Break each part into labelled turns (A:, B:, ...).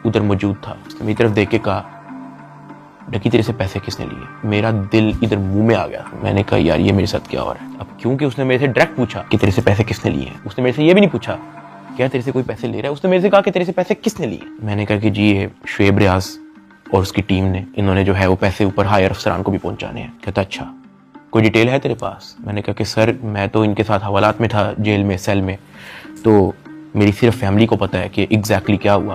A: उधर मौजूद था। उसने मेरी तरफ देख के कहा, डकी तेरे से पैसे किसने लिए? मेरा दिल इधर मुंह में आ गया। मैंने कहा यार ये मेरे साथ क्या हो रहा है। अब क्योंकि उसने मेरे से डायरेक्ट पूछा कि तेरे से पैसे किसने लिए हैं, उसने मेरे से ये भी नहीं पूछा क्या तेरे से कोई पैसे ले रहा है, उसने मेरे से कहा कि तेरे से पैसे किसने लिए। मैंने कहा कि जी ये शुएब रियाज और उसकी टीम ने, इन्होंने जो है वो पैसे ऊपर हायर अफसरान को भी पहुंचाने हैं। कहता अच्छा कोई डिटेल है तेरे पास? मैंने कहा कि सर मैं तो इनके साथ हवालात में था, जेल में, सेल में, तो मेरी सिर्फ फैमिली को पता है कि एग्जैक्टली क्या हुआ।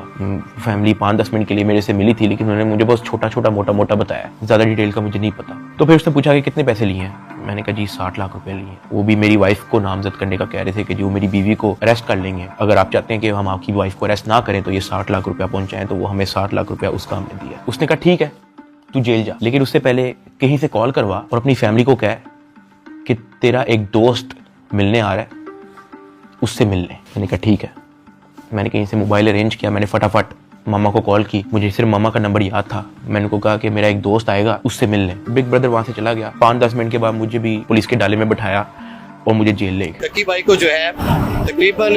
A: फैमिली 5-10 मिनट के लिए मेरे से मिली थी, लेकिन उन्होंने मुझे बहुत छोटा छोटा मोटा मोटा बताया, ज़्यादा डिटेल का मुझे नहीं पता। तो फिर उसने पूछा कि कितने पैसे लिए हैं। मैंने कहा जी 60 लाख रुपए लिए। वो भी मेरी वाइफ को नामजद करने का कह रहे थे कि जो मेरी बीवी को अरेस्ट कर लेंगे, अगर आप चाहते हैं कि हम आपकी वाइफ को अरेस्ट ना करें तो ये 60 लाख रुपया पहुंचाएं। तो वो हमें 60 लाख रुपया उसका हमने दिया। उसने कहा ठीक है तू जेल जा, लेकिन उससे पहले कहीं से कॉल करवा और अपनी फैमिली को कह कि तेरा एक दोस्त मिलने आ रहा है, उससे मिलने। मैंने कहा ठीक है। मैंने कहीं से मोबाइल अरेंज किया, मैंने फटाफट मामा को कॉल की। मुझे सिर्फ मामा का नंबर याद था। मैंने उनको कहा कि मेरा एक दोस्त आएगा, उससे मिलने। बिग ब्रदर वहां से चला गया। 5-10 मिनट के बाद मुझे भी पुलिस के डाले में बिठाया और मुझे जेल ले गए।
B: डकी भाई को जो है तकरीबन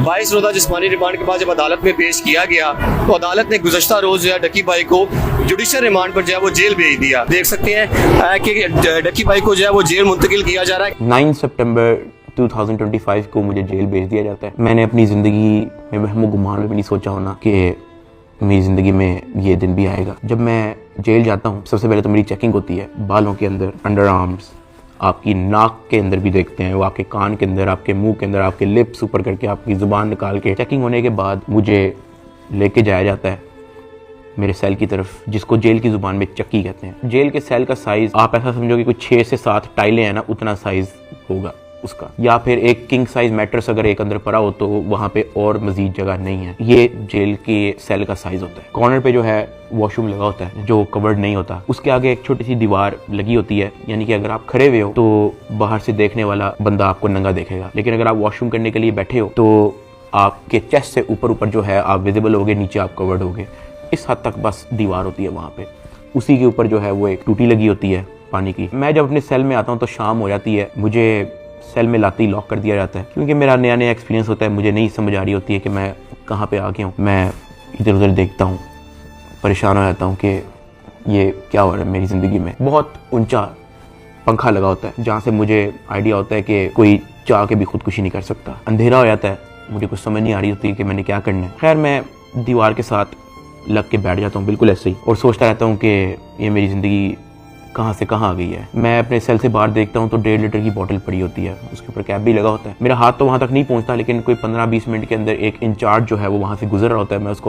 B: 22 रोज़ा जिस्मानी रिमांड के बाद जब अदालत में पेश किया गया तो अदालत ने गुज़श्ता रोज जो है डकी भाई को जुडिशल रिमांड पर जो है वो जेल भेज दिया। देख सकते हैं कि डकी भाई को जो है वो जेल मुंतकिल किया जा रहा है।
A: 9 सितंबर 2025 को मुझे जेल भेज दिया जाता है। मैंने अपनी ज़िंदगी में वहमो गुमान में भी नहीं सोचा होना कि मेरी ज़िंदगी में ये दिन भी आएगा। जब मैं जेल जाता हूँ सबसे पहले तो मेरी चेकिंग होती है, बालों के अंदर, अंडर आर्म्स, आपकी नाक के अंदर भी देखते हैं वो, आपके कान के अंदर, आपके मुंह के अंदर, आपके लिप्स ऊपर करके आपकी ज़ुबान निकाल के। चेकिंग होने के बाद मुझे लेके जाया जाता है मेरे सेल की तरफ, जिसको जेल की ज़ुबान में चक्की कहते हैं। जेल के सेल का साइज़ आप ऐसा समझो कि कुछ 6 से 7 टाइलें हैं ना, उतना साइज़ होगा उसका, या फिर एक किंग साइज मैट्रेस अगर एक अंदर पड़ा हो तो वहाँ पे और मजीद जगह नहीं है। ये जेल के सेल का साइज होता है। कॉर्नर पे जो है वॉशरूम लगा होता है जो कवर्ड नहीं होता। उसके आगे एक छोटी सी दीवार लगी होती है, यानी कि अगर आप खड़े हुए हो तो बाहर से देखने वाला बंदा आपको नंगा देखेगा, लेकिन अगर आप वॉशरूम करने के लिए बैठे हो तो आपके चेस्ट से ऊपर ऊपर जो है आप विजिबल होगे, नीचे आप कवर्ड होगे। इस हद तक बस दीवार होती है वहाँ पे। उसी के ऊपर जो है वो एक टूटी लगी होती है पानी की। मैं जब अपने सेल में आता हूँ तो शाम हो जाती है, मुझे सेल में लाते ही लॉक कर दिया जाता है, क्योंकि मेरा नया नया एक्सपीरियंस होता है। मुझे नहीं समझ आ रही होती है कि मैं कहाँ पे आ गया हूँ। मैं इधर उधर देखता हूँ, परेशान हो जाता हूँ कि ये क्या हो रहा है मेरी ज़िंदगी में। बहुत ऊंचा पंखा लगा होता है जहाँ से मुझे आइडिया होता है कि कोई चाह के भी खुदकुशी नहीं कर सकता। अंधेरा हो जाता है, मुझे कुछ समझ नहीं आ रही होती कि मैंने क्या करना है। खैर मैं दीवार के साथ लग के बैठ जाता हूँ बिल्कुल ऐसे ही, और सोचता रहता हूँ कि ये मेरी ज़िंदगी कहाँ से कहाँ आ गई है। मैं अपने सेल से बाहर देखता हूँ तो 1.5 लीटर की बोतल पड़ी होती है, उसके ऊपर कैप भी लगा होता है। मेरा हाथ तो वहाँ तक नहीं पहुँचता, लेकिन कोई 15-20 मिनट के अंदर एक इंचार्ज जो है वो वहाँ से गुजर रहा होता है। मैं उसको